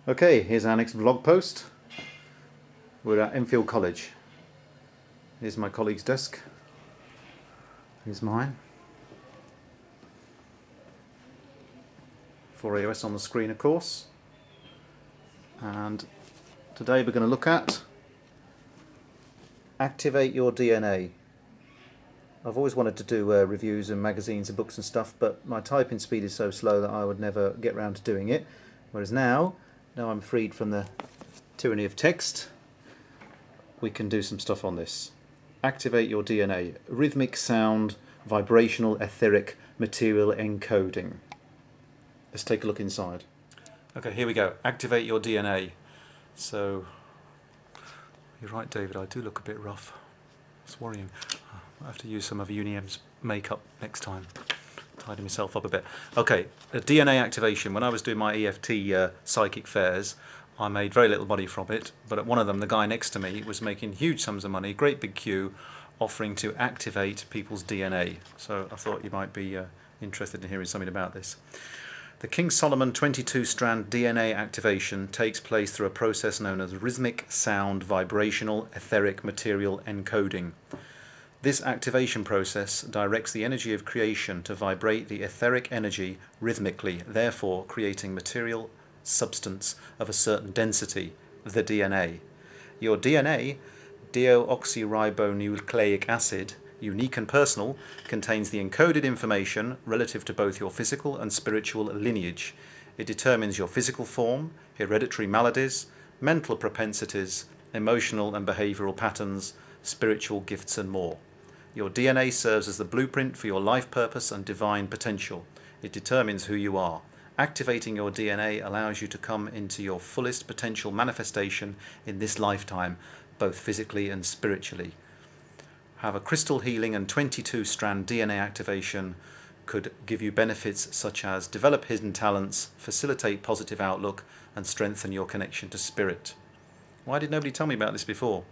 Okay, here's our next vlog post. We're at Enfield College. Here's my colleague's desk. Here's mine. 4AOS on the screen, of course. And today we're going to look at Activate Your DNA. I've always wanted to do reviews and magazines and books and stuff, but my typing speed is so slow that I would never get round to doing it. Whereas now I'm freed from the tyranny of text, we can do some stuff on this. Activate Your DNA. Rhythmic sound, vibrational, etheric, material encoding. Let's take a look inside. Okay, here we go. Activate Your DNA. So, you're right, David, I do look a bit rough. It's worrying. I have to use some of Uniem's makeup next time. Tidy myself up a bit. Okay, DNA activation. When I was doing my EFT psychic fairs, I made very little money from it, but at one of them, the guy next to me was making huge sums of money, great big queue, offering to activate people's DNA. So I thought you might be interested in hearing something about this. The King Solomon 22-strand DNA activation takes place through a process known as rhythmic sound vibrational etheric material encoding. This activation process directs the energy of creation to vibrate the etheric energy rhythmically, therefore creating material substance of a certain density, the DNA. Your DNA, deoxyribonucleic acid, unique and personal, contains the encoded information relative to both your physical and spiritual lineage. It determines your physical form, hereditary maladies, mental propensities, emotional and behavioural patterns, spiritual gifts and more. Your DNA serves as the blueprint for your life purpose and divine potential. It determines who you are. Activating your DNA allows you to come into your fullest potential manifestation in this lifetime, both physically and spiritually. Have a crystal healing and 22-strand DNA activation could give you benefits such as develop hidden talents, facilitate positive outlook, and strengthen your connection to spirit. Why did nobody tell me about this before?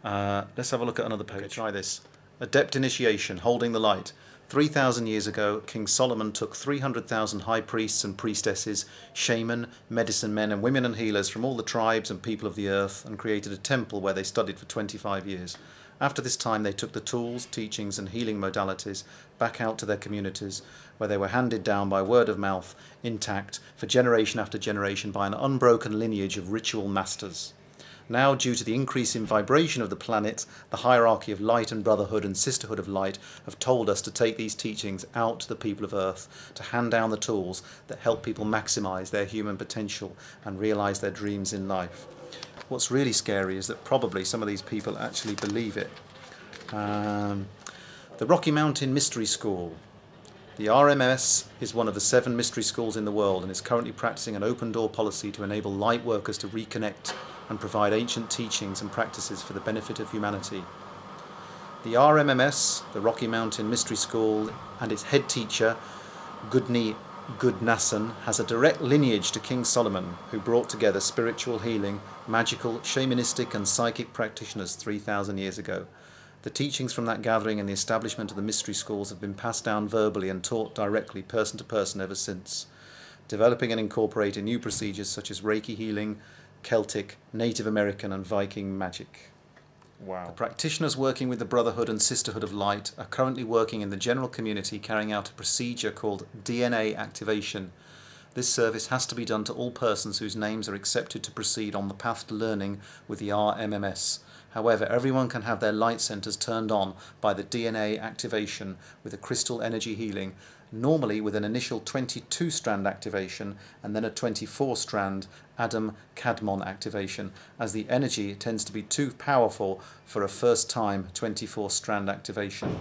Let's have a look at another page. Okay, try this. Adept initiation, holding the light. 3,000 years ago, King Solomon took 300,000 high priests and priestesses, shaman, medicine men and women and healers from all the tribes and people of the earth and created a temple where they studied for 25 years. After this time they took the tools, teachings and healing modalities back out to their communities where they were handed down by word of mouth, intact, for generation after generation by an unbroken lineage of ritual masters. Now, due to the increase in vibration of the planet, the hierarchy of light and brotherhood and sisterhood of light have told us to take these teachings out to the people of Earth, to hand down the tools that help people maximise their human potential and realise their dreams in life. What's really scary is that probably some of these people actually believe it. The Rocky Mountain Mystery School. The RMS is one of the 7 mystery schools in the world and is currently practicing an open door policy to enable light workers to reconnect and provide ancient teachings and practices for the benefit of humanity. The RMMS, the Rocky Mountain Mystery School, and its head teacher, Gudni Gudnason, has a direct lineage to King Solomon, who brought together spiritual healing, magical, shamanistic and psychic practitioners 3,000 years ago. The teachings from that gathering and the establishment of the mystery schools have been passed down verbally and taught directly person to person ever since, developing and incorporating new procedures such as Reiki healing, Celtic, Native American and Viking magic. Wow. The practitioners working with the Brotherhood and Sisterhood of Light are currently working in the general community carrying out a procedure called DNA activation. This service has to be done to all persons whose names are accepted to proceed on the path to learning with the RMMS. However, everyone can have their light centers turned on by the DNA activation with a crystal energy healing, normally with an initial 22-strand activation and then a 24-strand Adam Kadmon activation, as the energy tends to be too powerful for a first-time 24-strand activation.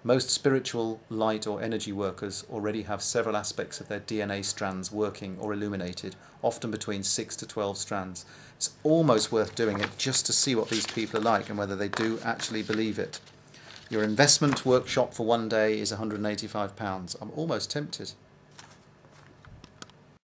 Most spiritual, light or energy workers already have several aspects of their DNA strands working or illuminated, often between 6 to 12 strands. It's almost worth doing it just to see what these people are like and whether they do actually believe it. Your investment workshop for one day is £185. I'm almost tempted.